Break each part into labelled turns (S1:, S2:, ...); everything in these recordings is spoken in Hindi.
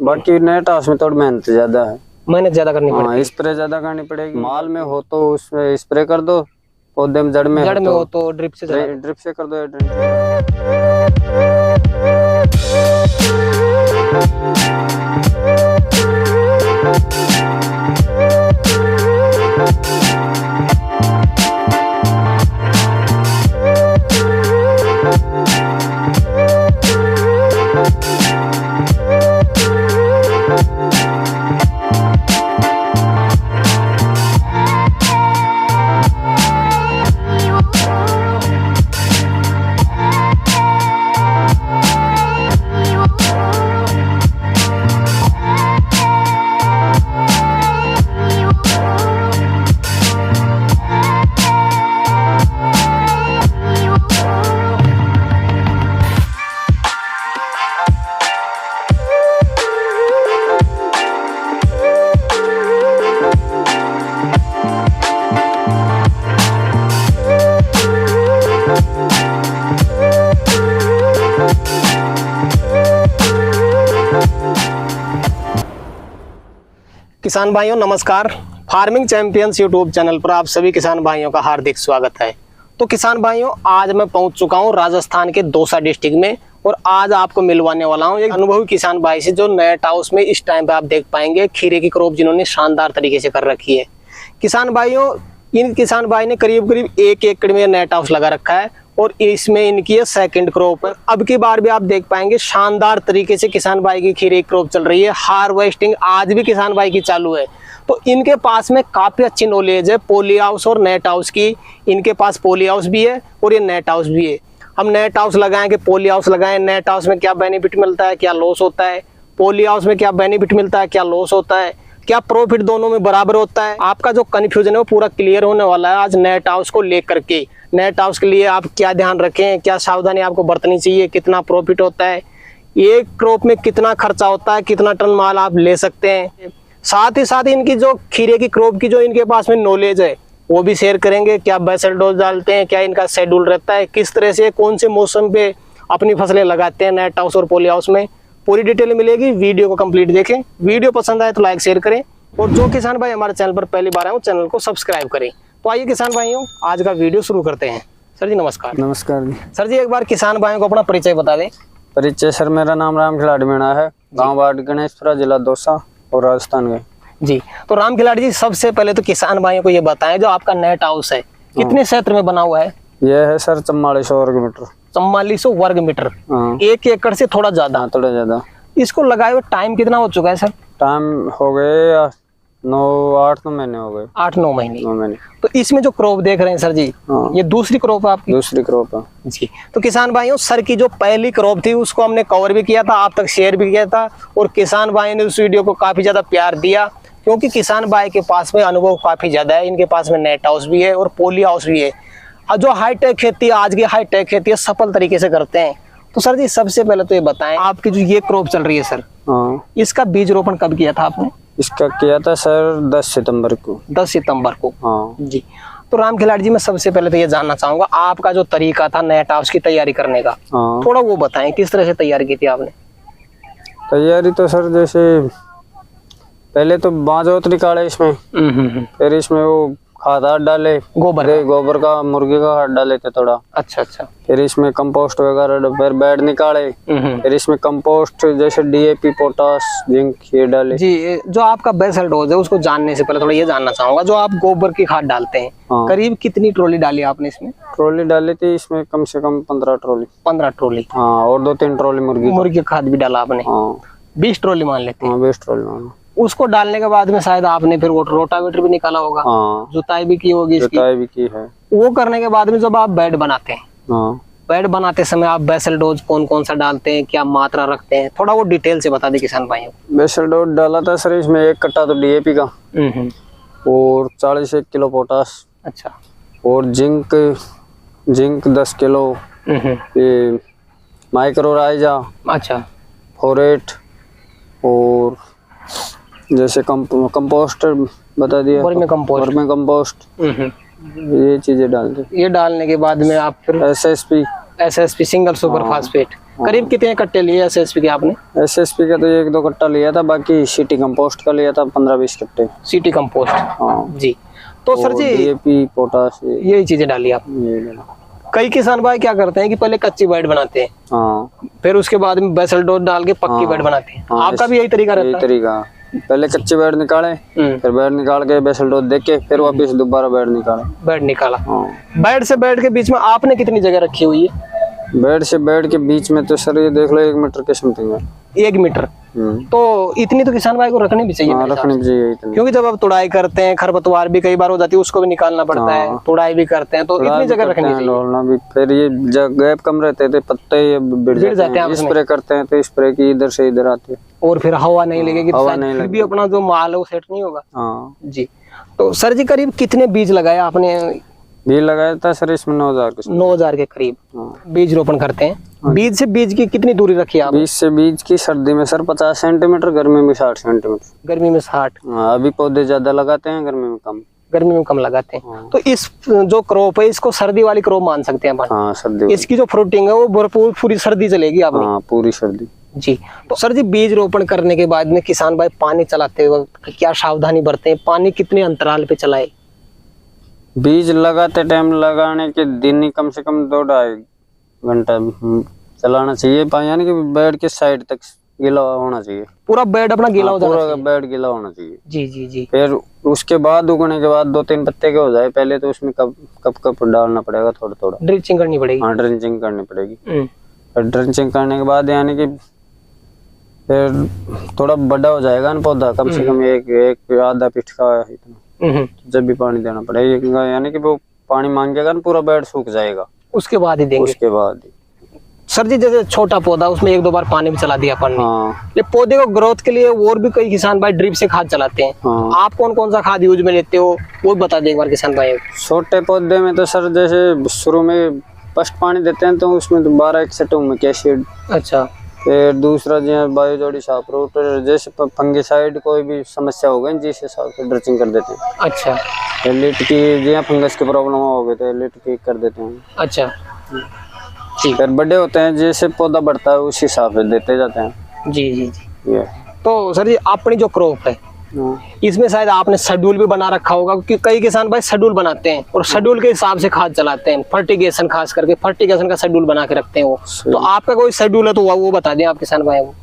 S1: बाकी नए टास में थोड़ी मेहनत ज्यादा है,
S2: मेहनत ज्यादा करनी पड़ेगी।
S1: स्प्रे ज्यादा करनी पड़ेगी। माल में हो तो उसमें स्प्रे कर दो, पौधे में जड़ में
S2: हो तो ड्रिप से
S1: कर दो।
S2: किसान भाइयों नमस्कार। फार्मिंग चैंपियंस यूट्यूब चैनल पर आप सभी किसान भाइयों का हार्दिक स्वागत है। तो किसान भाइयों, आज मैं पहुंच चुका हूं राजस्थान के दौसा डिस्ट्रिक्ट में और आज आपको मिलवाने वाला हूं एक अनुभवी किसान भाई से, जो नेट हाउस में इस टाइम पे आप देख पाएंगे खीरे की क्रॉप जिन्होंने शानदार तरीके से कर रखी है। किसान भाइयों, इन किसान भाई ने करीब करीब 1 एकड़ में नेट हाउस लगा रखा है और इसमें इनकी है सेकंड क्रॉप है। अब की बार भी आप देख पाएंगे शानदार तरीके से किसान भाई की खीरे की क्रॉप चल रही है। हार्वेस्टिंग आज भी किसान भाई की चालू है। तो इनके पास में काफी अच्छी नॉलेज है पॉली हाउस और नेट हाउस की। इनके पास पॉली हाउस भी है और ये नेट हाउस भी है। हम नेट हाउस लगाएं कि पॉली हाउस लगाएं, नेट हाउस में क्या बेनिफिट मिलता है, क्या लॉस होता है, पॉली हाउस में क्या बेनिफिट मिलता है, क्या लॉस होता है, क्या प्रॉफिट दोनों में बराबर होता है। आपका जो कंफ्यूजन है वो पूरा क्लियर होने वाला है आज नेट हाउस को लेकर के। नेट हाउस के लिए आप क्या ध्यान रखें, क्या सावधानी आपको बरतनी चाहिए, कितना प्रॉफिट होता है, एक क्रॉप में कितना खर्चा होता है, कितना टन माल आप ले सकते हैं। साथ ही साथ इनकी जो खीरे की क्रॉप की जो इनके पास में नॉलेज है वो भी शेयर करेंगे। क्या बेसल डोज डालते हैं, क्या इनका शेड्यूल रहता है, किस तरह से कौन से मौसम पे अपनी फसलें लगाते हैं नेट हाउस और पॉली हाउस में, पूरी डिटेल मिलेगी। वीडियो को कंप्लीट देखें। वीडियो पसंद आए तो लाइक शेयर करें और जो किसान भाई हमारे चैनल पर पहली बार आए वो चैनल को सब्सक्राइब करें। तो आइए किसान भाइयों, आज का वीडियो शुरू करते हैं। सर जी नमस्कार।
S1: नमस्कार जी।
S2: सर जी एक बार किसान भाइयों को अपना परिचय बता दें।
S1: परिचय सर, मेरा नाम राम खिलाड़ी मीणा है, गाँव वार्ड गणेशपुरा, जिला दौसा और राजस्थान में
S2: जी। तो राम खिलाड़ी जी, सबसे पहले तो किसान भाइयों को ये बताएं, जो आपका नेट हाउस है कितने क्षेत्र में बना हुआ है?
S1: यह है सर 4400 वर्ग मीटर।
S2: 4400 वर्ग मीटर, 1 एकड़ से थोड़ा ज्यादा।
S1: थोड़ा ज्यादा। इसको
S2: लगाए हुए टाइम कितना हो चुका है सर?
S1: टाइम हो गए 8-9 महीने हो गए।
S2: 8-9 महीने। तो इसमें जो क्रॉप देख रहे हैं सर जी, ये दूसरी क्रॉप है आपकी? दूसरी क्रॉप है जी। तो किसान भाइयों, सर की जो पहली क्रॉप थी उसको हमने कवर भी किया था, आप तक शेयर भी किया था और किसान भाई ने उस वीडियो को काफी ज्यादा प्यार दिया, क्योंकि किसान भाई के पास में अनुभव काफी ज्यादा है। इनके पास में नेट हाउस भी है और पॉली हाउस भी है। जो हाईटेक खेती, आज की हाईटेक खेती है, सफल तरीके से करते हैं। तो सर जी सबसे पहले तो ये बताएं, आपकी जो ये क्रॉप चल रही है सर, इसका बीज रोपण कब किया था आपने?
S1: इसका किया था सर 10 सितंबर को।
S2: 10 सितंबर को, हाँ जी। तो राम खिलाड़ी जी, मैं सबसे पहले तो ये जानना चाहूंगा, आपका जो तरीका था नेट हाउस की तैयारी करने का, थोड़ा वो बताएं, किस तरह से तैयारी की थी आपने?
S1: तैयारी तो सर जैसे पहले तो बांझोत निकाले इसमें, फिर इसमें वो खाद डाले, गोबर का, मुर्गी का खाद डाले थे थोड़ा। अच्छा। फिर इसमें कंपोस्ट वगैरह, फिर बेड निकाले, फिर इसमें कंपोस्ट जैसे डीएपी, पोटास, जिंक ये डाले
S2: जी। जो आपका बेसल डोज है उसको जानने से पहले थोड़ा ये जानना चाहूंगा, जो आप गोबर की खाद डालते हैं, करीब कितनी ट्रॉली डाली आपने इसमें? ट्रॉली
S1: डाली थी इसमें कम से कम 15 ट्रॉली।
S2: 15 ट्रॉली,
S1: हाँ। और 2-3 ट्रॉली मुर्गी
S2: खाद भी डाला आपने? 20 ट्रॉली मान लेते हैं।
S1: 20 ट्रॉली मान।
S2: उसको डालने के बाद में शायद आपने फिर वो रोटावेटर भी निकाला होगा, जुताई भी की होगी,
S1: जुताई भी की है।
S2: वो करने के बाद में जब आप बेड बनाते हैं, बेड बनाते समय आप बेसल डोज कौन कौन सा डालते हैं, क्या मात्रा रखते हैं, थोड़ा वो डिटेल से बता दे किसान भाइयों।
S1: बेसल डोज डाला था सर इसमें 1 कट्टा तो डीएपी का और 41 किलो पोटास। अच्छा। और जिंक 10 किलो, ये माइक्रोराइजा, अच्छा, फोरेट, और जैसे कंपोस्ट बता दिया, वर्मी कंपोस्ट, ये चीजें डालते।
S2: ये डालने के बाद में आप फिर एसएसपी सिंगल सुपर फास्फेट, करीब कितने कट्टे लिए एसएसपी के आपने?
S1: एसएसपी का तो 1-2 कट्टा लिया था, बाकी सिटी कंपोस्ट का लिया था 15-20 कट्टे।
S2: सिटी कंपोस्ट,
S1: हाँ
S2: जी। तो सर जी
S1: डीएपी, पोटाश,
S2: यही चीजें डाली आपने।
S1: ये डाला।
S2: कई किसान भाई क्या करते हैं कि पहले कच्ची बेड बनाते हैं,
S1: हाँ
S2: फिर उसके बाद में बेसल डोज डाल के पक्की बेड बनाते हैं।
S1: हाँ,
S2: आपका भी यही तरीका
S1: यही
S2: रहता है?
S1: तरीका, पहले कच्चे बेड निकाले, फिर बेड निकाल के बेसल डोज दे के फिर वापस दोबारा बेड निकाले।
S2: बेड निकाला।
S1: हाँ।
S2: बेड से बेड के बीच में आपने कितनी जगह रखी हुई है?
S1: बेड से बेड के बीच में तो सर ये देख लो 1 मीटर की समथिंग है।
S2: 1 मीटर। तो इतनी तो किसान भाई को रखनी भी चाहिए
S1: हाँ,
S2: मेरे
S1: रखनी
S2: हिसाब से।
S1: चाहिए इतनी।
S2: क्योंकि जब आप तुड़ाई करते हैं, खरपतवार भी कई बार हो जाती है, उसको भी निकालना पड़ता है, तुड़ाई भी करते हैं, तो इतनी जगह रखनी चाहिए।
S1: डोलना भी, फिर ये गैप कम रहते थे, पत्ते ये बिड़ जाते हैं। स्प्रे करते हैं तो स्प्रे की इधर से इधर आती है,
S2: और फिर हवा नहीं लगेगी तो
S1: हवा
S2: शायद
S1: नहीं
S2: फिर भी
S1: लगेगी।
S2: अपना जो माल है वो सेट नहीं होगा।
S1: हाँ।
S2: जी। तो सर जी करीब कितने बीज लगाए आपने?
S1: बीज लगाया था सर इसमें 9,000 के।
S2: 9,000 के करीब
S1: हाँ।
S2: बीज रोपण करते हैं। बीज से बीज की कितनी दूरी रखी है आप?
S1: बीज से बीज की सर्दी में सर 50 सेंटीमीटर, गर्मी में 60 सेंटीमीटर।
S2: गर्मी में 60।
S1: हाँ, अभी पौधे ज्यादा लगाते हैं, गर्मी में कम।
S2: गर्मी में कम लगाते हैं।
S1: हाँ।
S2: तो इस जो क्रॉप है इसको सर्दी वाली क्रॉप मान सकते हैं अपन।
S1: हाँ सर्दी में।
S2: इसकी जो फ्रूटिंग है वो भरपूर पूरी सर्दी चलेगी आपने।
S1: हाँ पूरी सर्दी।
S2: जी। तो सर जी बीज रोपण करने के बाद में किसान भाई पानी चलाते वक्त क्या सावधानी बरते हैं? पानी कितने अंतराल पे चलाए?
S1: बीज लगाते टाइम लगाने के दिन ही कम से कम 2-2.5 घंटा चलाना चाहिए, यानी कि बेड के साइड तक गीला होना चाहिए।
S2: पूरा बेड अपना गीला हो जाना
S1: पूरा
S2: चाहिए।
S1: बेड गीला होना चाहिए।
S2: जी जी जी।
S1: फिर उसके बाद उगने के बाद 2-3 पत्ते के हो जाए पहले, तो उसमें कप डालना पड़ेगा थोड़ा थोड़ा।
S2: ड्रिचिंग करनी पड़ेगी।
S1: हाँ ड्रिंचिंग करनी पड़ेगी।
S2: हम्म।
S1: फिर ड्रिंचिंग करने के बाद यानी कि फिर थोड़ा बड़ा हो जाएगा ना पौधा, कम से कम एक आधा फीट का इतना, जब भी पानी देना पड़ेगा, यानी कि वो पानी मांगेगा ना पूरा बेड सूख जाएगा,
S2: उसके बाद ही देंगे।
S1: उसके बाद ही।
S2: सर जी जैसे छोटा पौधा उसमें 1-2 बार पानी भी चला दिया अपन ने।
S1: हाँ
S2: ये पौधे को ग्रोथ के लिए और भी कई किसान भाई ड्रिप से खाद चलाते हैं।
S1: हाँ।
S2: आप कौन कौन सा खाद यूज में लेते हो वो बता दें एक बार किसान भाई।
S1: छोटे पौधे में तो सर जैसे शुरू में फर्स्ट पानी देते हैं तो उसमें तो 12 हुमिक एसिड।
S2: अच्छा।
S1: फिर दूसरा जो बायोजोडी साफ्रूट, जैसे फंगिसाइड कोई भी समस्या हो गई जिस हिसाब से ड्रिचिंग कर देते हैं।
S2: अच्छा।
S1: लिट की जो फंगस की प्रॉब्लम हो गई तो लिट की कर देते हैं।
S2: अच्छा।
S1: फिर बड़े होते हैं जैसे पौधा बढ़ता है उस हिसाब से देते जाते हैं।
S2: जी जी जी।
S1: ये
S2: तो सर जी अपनी जो क्रॉप है इसमें शायद आपने शेड्यूल भी बना रखा होगा, क्योंकि कई किसान भाई शेड्यूल बनाते हैं और शेड्यूल के हिसाब से खाद चलाते हैं। फर्टिगेशन खास करके फर्टिगेशन का शेड्यूल बना के रखते हैं वो। तो आपका कोई शेड्यूल है तो वो बता दें आप किसान भाई को।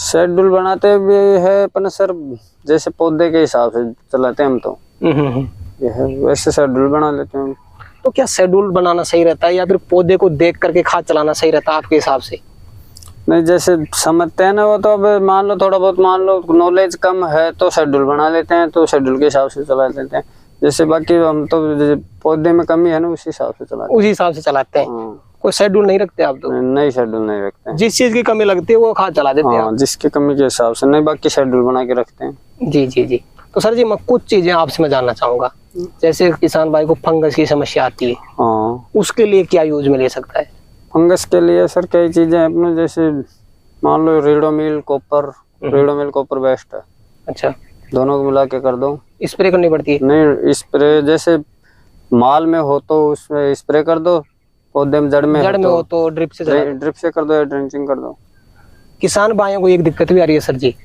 S1: शेड्यूल बनाते भी है अपन सर, जैसे पौधे के हिसाब से चलाते हैं हम तो। ये है वैसे शेड्यूल बना लेते हैं।
S2: तो क्या शेड्यूल बनाना सही रहता है या फिर पौधे को देख करके खाद चलाना सही रहता है आपके हिसाब से?
S1: नहीं जैसे समझते हैं ना वो, तो अब मान लो थोड़ा बहुत मान लो नॉलेज कम है तो शेड्यूल बना लेते हैं, तो शेड्यूल के हिसाब से चला लेते हैं। जैसे बाकी हम तो पौधे में कमी है ना उस हिसाब से चलाते हैं।
S2: उसी हिसाब से चलाते हैं। कोई शेड्यूल नहीं रखते आप तो?
S1: नहीं शेड्यूल नहीं रखते हैं।
S2: जिस चीज की कमी लगती है वो खाद चला देते हैं।
S1: जिसकी कमी के हिसाब से नहीं, बाकी शेड्यूल बना के रखते हैं।
S2: जी जी जी। तो सर जी मैं कुछ चीजें आपसे मैं जानना चाहूंगा। जैसे किसान भाई को फंगस की समस्या आती है, उसके लिए क्या यूज में ले सकता है?
S1: फंगस के लिए सर कई चीजें अपने, जैसे मान लो रीडोमिल कॉपर, रीडोमिल कॉपर बेस्ट है।
S2: अच्छा।
S1: दोनों को मिला के कर दो।
S2: स्प्रे करनी पड़ती है?
S1: नहीं स्प्रे जैसे माल में हो तो उसमें स्प्रे कर दो, पौधे में जड़ में
S2: हो तो ड्रिप से
S1: कर दो या ड्रिंचिंग कर दो।
S2: किसान भाइयों को एक दिक्कत भी आ रही है सर जी,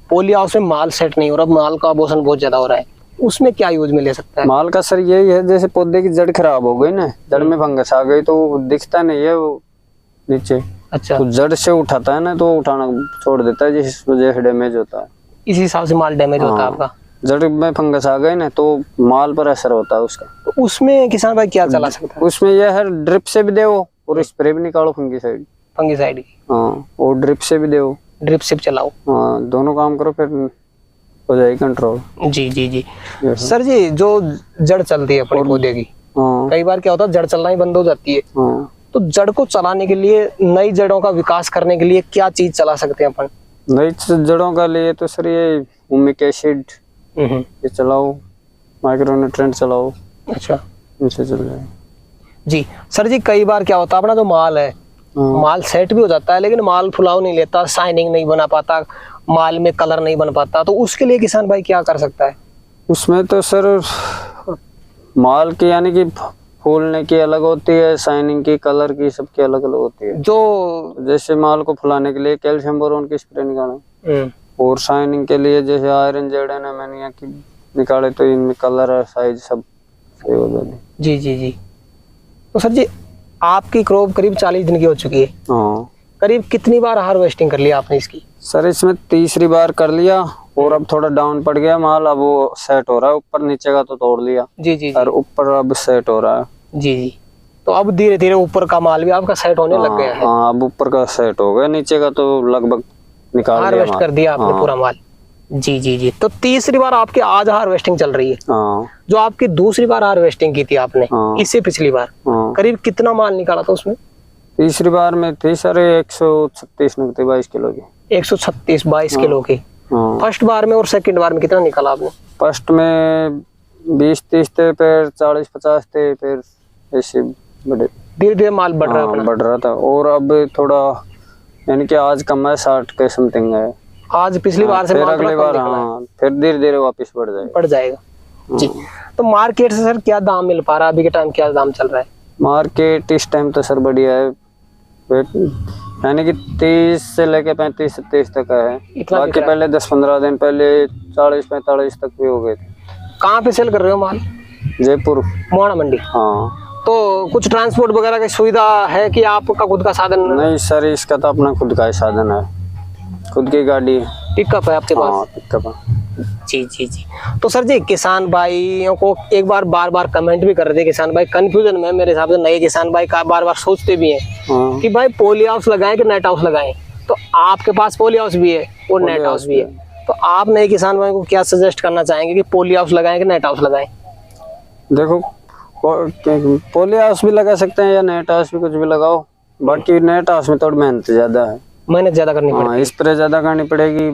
S2: पोली हाउस में माल सेट नहीं हो रहा, माल का अबॉर्शन बहुत ज्यादा हो रहा है, उसमें क्या यूज में ले सकता है?
S1: माल का सर यही है, जैसे पौधे की जड़ खराब हो गई ना, जड़ में फंगस आ गई तो दिखता नहीं है वो नीचे।
S2: अच्छा।
S1: तो जड़ से उठाता है ना तो उठाना छोड़ देता है, जिस वजह से डैमेज होता है।
S2: इस हिसाब से माल डैमेज होता है आपका?
S1: जड़ में फंगस आ गई ना तो माल पर असर होता है उसका।
S2: तो उसमें किसान भाई क्या चला सकता है?
S1: उसमें यह है ड्रिप से भी दो और स्प्रे भी निकालो फंगिसाइड।
S2: फंगिसाइड की?
S1: हाँ, और ड्रिप से भी दो।
S2: ड्रिप से चलाओ।
S1: हाँ, दोनों काम करो फिर हो जाएगी कंट्रोल।
S2: जी जी जी। सर जी जो जड़ चलती है अपने पौधे की, कई बार क्या होता है जड़ चलना ही बंद हो जाती है, तो जड़ को चलाने के लिए, नई जड़ों का विकास करने के लिए क्या चीज चला सकते हैं अपन?
S1: नई जड़ों का लिए तो सर ये हुमिक एसिड ये चलाओ, माइक्रोन्यूट्रिएंट चलाओ।
S2: अच्छा।
S1: इनसे चल जाएगा।
S2: जी। सर जी कई बार क्या होता है अपना जो माल है, माल सेट भी हो जाता है लेकिन माल फुलाव नहीं लेता, शाइनिंग नहीं बना पाता, माल में कलर नहीं बन पाता, तो उसके लिए किसान भाई क्या कर सकता है?
S1: उसमें तो सर माल की यानी कि फूलने की अलग होती है, शाइनिंग की, कलर की, सबकी अलग अलग होती है।
S2: जो
S1: जैसे माल को फुलाने के लिए कैल्शियम बोरोन की स्प्रे निकाले, और शाइनिंग के लिए जैसे आयरन, जेडन, एमोनिया की निकाले, तो इनमें कलर और साइज सब सही हो जाती है।
S2: जी जी जी। तो सर जी आपकी क्रॉप करीब 40 दिन की हो चुकी है।
S1: हाँ
S2: करीब कितनी बार हार्वेस्टिंग कर लिया आपने इसकी?
S1: सर इसमें तीसरी बार कर लिया, और अब थोड़ा डाउन पड़ गया माल, अब वो सेट हो रहा है। ऊपर नीचे का तो तोड़ लिया
S2: जी जी
S1: और ऊपर अब सेट हो रहा है।
S2: जी जी। तो अब धीरे धीरे ऊपर का माल भी आपका सेट होने लग गया है।
S1: हाँ अब ऊपर का सेट हो गया, नीचे का तो लगभग निकाल लिया,
S2: हार्वेस्ट कर दिया आपने
S1: हाँ।
S2: पूरा माल। जी जी जी। तो तीसरी बार आपकी आज हार्वेस्टिंग चल रही है।
S1: हाँ
S2: जो आपकी दूसरी बार हार्वेस्टिंग की थी आपने,
S1: हाँ।
S2: इससे पिछली बार
S1: हाँ।
S2: करीब कितना माल निकाला था उसमें?
S1: तीसरी बार में थी सर 136 निकलती 22 किलो की।
S2: 136 22 किलो की।
S1: हाँ।
S2: फर्स्ट बार में और सेकंड बार में कितना निकाला आपने?
S1: फर्स्ट में 20-30 थे, फिर 40-50 थे, फिर ऐसे बड़े
S2: धीरे धीरे माल बढ़ रहा है अपना।
S1: बढ़ रहा था। और अब थोड़ा यानी कि आज कम है, 60 के समथिंग है।
S2: आज पिछली बार से
S1: फिर
S2: माल
S1: अगली
S2: थोड़ा कम
S1: बार
S2: निकला है।
S1: हाँ फिर धीरे धीरे वापस बढ़ जाएगा।
S2: बढ़ जाएगा। जी। तो मार्केट से सर क्या दाम मिल पा रहा है अभी के टाइम, क्या दाम चल रहा है?
S1: मार्केट इस टाइम तो सर बढ़िया है, यानी कि 30 से लेके 35-37 तक है।
S2: इतना
S1: बाकी पहले 10-15 दिन पहले 40-45 तक भी हो गए थे।
S2: कहाँ पे सेल कर रहे हो माल?
S1: जयपुर
S2: मोहाना मंडी।
S1: हाँ।
S2: तो कुछ ट्रांसपोर्ट वगैरह की सुविधा है कि आपका खुद का साधन?
S1: नहीं सर इसका तो अपना खुद का ही साधन है, खुद की गाड़ी है।
S2: पिकअप है आपके पास?
S1: हाँ पिकअप है।
S2: जी जी जी। तो सर जी किसान भाइयों को एक बार बार कमेंट भी कर रहे थे किसान भाई, कंफ्यूजन में मेरे हिसाब से नए किसान भाई का बार सोचते भी हैं
S1: हाँ।
S2: कि भाई पॉली हाउस लगाएं कि नेट हाउस लगाएं। तो आपके पास पॉली हाउस भी है और नेट हाउस भी है, तो आप नए किसान भाई को क्या सजेस्ट करना चाहेंगे कि पॉली हाउस लगाएं कि नेट हाउस लगाएं?
S1: देखो पॉली हाउस भी लगा सकते हैं या नेट हाउस भी, कुछ भी लगाओ। बाकी नेट हाउस में थोड़ी मेहनत ज्यादा है,
S2: मेहनत ज्यादा करनी पड़ेगी।
S1: स्प्रे ज्यादा करनी पड़ेगी।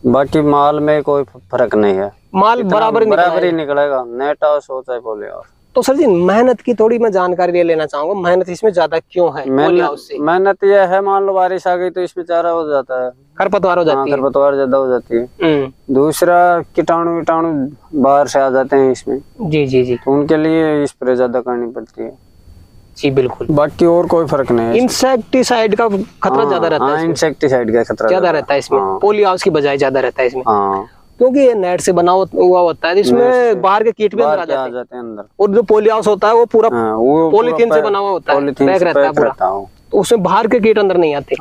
S1: बाकी माल में कोई फर्क नहीं है,
S2: माल बराबर
S1: ही निकलेगा, नेट हाउस हो चाहे पॉली हाउस।
S2: तो सर जी मेहनत की थोड़ी मैं जानकारी लेना चाहूंगा, मेहनत इसमें ज्यादा क्यों है पॉली हाउस से?
S1: मेहनत यह है, मान लो बारिश आ गई तो इसमें चारा हो जाता है,
S2: खरपतवार हो जाती है।
S1: खरपतवार ज्यादा हो जाती है। दूसरा कीटाणु बाहर से आ जाते हैं इसमें।
S2: जी जी जी।
S1: तो उनके लिए स्प्रे ज्यादा करनी पड़ती है।
S2: जी बिल्कुल।
S1: बाकी और कोई फर्क नहीं है।
S2: इंसेक्टिसाइड का खतरा ज्यादा रहता है,
S1: इंसेक्टिसाइड का खतरा
S2: ज्यादा रहता है इसमें, पॉली हाउस की बजाय ज्यादा रहता है इसमें, क्योंकि ये नेट से बना हुआ होता है, इसमें बाहर के कीट भी अंदर आ जाते हैं अंदर। और जो पॉली हाउस होता है वो पूरा पॉलीथीन से बना हुआ होता है, पैक रहता है पूरा, तो उसमें बाहर के कीट अंदर नहीं आते।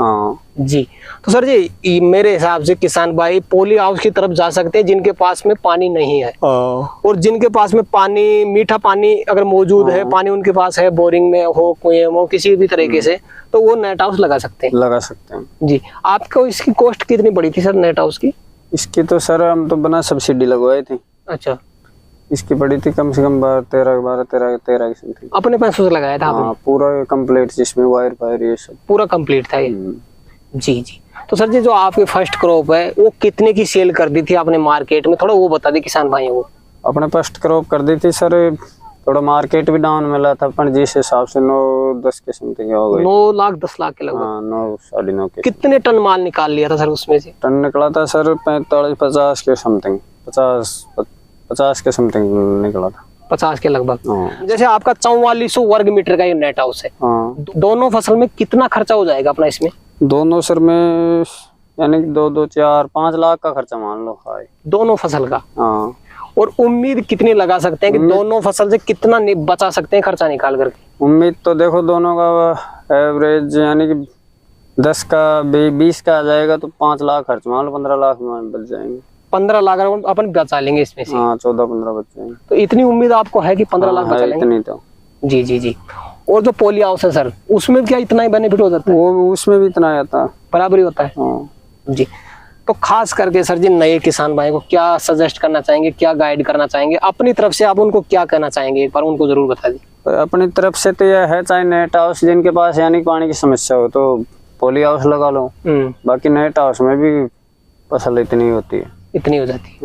S2: जी। तो सर जी मेरे हिसाब से किसान भाई पॉली हाउस की तरफ जा सकते हैं जिनके पास में पानी नहीं है, और जिनके पास में पानी, मीठा पानी अगर मौजूद है, पानी उनके पास है, बोरिंग में हो, कुएं में हो, किसी भी तरीके से, तो वो नेट हाउस लगा सकते हैं। जी। आपको इसकी कॉस्ट कितनी पड़ी थी सर नेट हाउस की?
S1: इसकी तो सर हम तो बना सब्सिडी लगवाई थी।
S2: अच्छा।
S1: इसकी पड़ी थी कम से कम 12-13 की समथिंग।
S2: अपने पैसों से लगाया था आपने?
S1: पूरा कंप्लीट, जिसमें वायर फायर ये सब
S2: पूरा कंप्लीट था ये। जी जी। तो सर जी जो आपकी फर्स्ट क्रॉप है वो कितने की सेल कर दी थी आपने मार्केट में, थोड़ा वो बता दें किसान भाइयों को।
S1: अपने फर्स्ट क्रॉप कर दी थी सर, थोड़ा मार्केट भी डाउन मिला था, पर जिस हिसाब से 9-10 के समथिंग हो गई।
S2: 9 लाख 10 लाख के लगभग।
S1: 9-9.5 के।
S2: कितने टन माल निकाल लिया था सर उसमें से?
S1: टन निकला था सर 45-50 के समथिंग, 50 के समथिंग निकला था।
S2: 50 के लगभग। जैसे आपका 4400 वर्ग मीटर का ये नेट हाउस है, दोनों फसल में कितना खर्चा हो जाएगा अपना इसमें?
S1: दोनों सर में यानी 2-4-5 लाख का खर्चा मान लो है
S2: दोनों फसल का। और उम्मीद कितनी लगा सकते हैं कि दोनों फसल से कितना बचा सकते हैं खर्चा निकाल करके?
S1: उम्मीद तो देखो दोनों का एवरेज यानी कि 10 का 20 का आ जाएगा तो 5 लाख खर्च मान लो, 15 लाख में बच जाएंगे।
S2: 15 लाख अपन बचा लेंगे इसमें से।
S1: 14-15 बच जाएंगे।
S2: तो इतनी उम्मीद आपको है कि 15 लाख बचा लेंगे?
S1: इतनी तो।
S2: जी जी जी। और जो पॉली हाउस है सर उसमें क्या इतना ही बेनिफिट हो जाता है?
S1: वो उसमें भी इतना आता है,
S2: बराबर ही होता है। जी। तो खास करके सर जी नए किसान भाई को क्या सजेस्ट करना चाहेंगे, क्या गाइड करना चाहेंगे अपनी तरफ से, आप उनको क्या कहना चाहेंगे एक बार उनको जरूर बता दी।
S1: अपनी तरफ से तो यह है, चाहे नेट हाउस जिनके पास यानी पानी की समस्या हो तो पॉली हाउस लगा लो, बाकी नेट हाउस में भी फसल इतनी होती है,
S2: इतनी हो जाती है।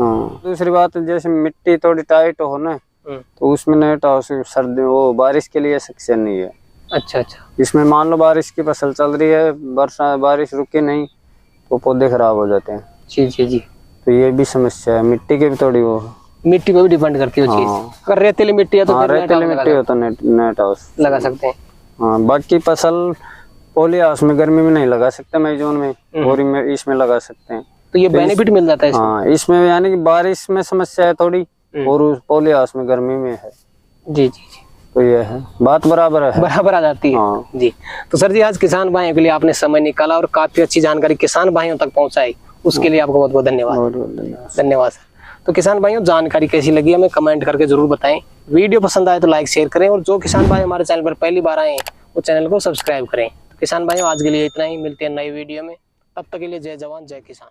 S1: दूसरी बात जैसे मिट्टी थोड़ी टाइट हो ना तो उसमें नेट हाउस सर्दी वो बारिश के लिए सक्सेस नहीं है।
S2: अच्छा अच्छा।
S1: इसमें मान लो बारिश की फसल चल रही है, बारिश रुकी नहीं तो पौधे खराब हो जाते हैं।
S2: जी जी जी।
S1: तो ये भी समस्या है, मिट्टी की भी थोड़ी वो
S2: मिट्टी पे भी डिपेंड करती है वो चीज।
S1: हाँ।
S2: अगर रेतीली मिट्टी है तो
S1: हाँ,
S2: फिर
S1: रेतीली मिट्टी हो तो नेट हाउस
S2: लगा सकते हैं।
S1: हाँ, बाकी फसल पॉली हाउस में गर्मी में नहीं लगा सकते, मई जून में, और इसमें लगा सकते हैं।
S2: तो ये बेनिफिट मिल जाता है इसमें।
S1: हाँ, इसमें यानी कि बारिश में समस्या है थोड़ी, और उस पॉली हाउस में गर्मी में है।
S2: जी जी जी,
S1: तो ये है, बात बराबर है।
S2: बराबर आ जाती है।
S1: हाँ।
S2: जी, तो सर जी आज किसान भाइयों के लिए आपने समय निकाला और काफी अच्छी जानकारी किसान भाइयों तक पहुंचाई, उसके लिए आपको बहुत बहुत धन्यवाद।
S1: बहुत बहुत धन्यवाद।
S2: धन्यवाद सर। तो किसान भाइयों जानकारी कैसी लगी हमें कमेंट करके जरूर बताएं। वीडियो पसंद आए तो लाइक शेयर करें, और जो किसान भाई हमारे चैनल पर पहली बार आए हैं वो चैनल को सब्सक्राइब करें। तो किसान भाइयों आज के लिए इतना ही, मिलते हैं नई वीडियो में, तब तक के लिए जय जवान जय किसान।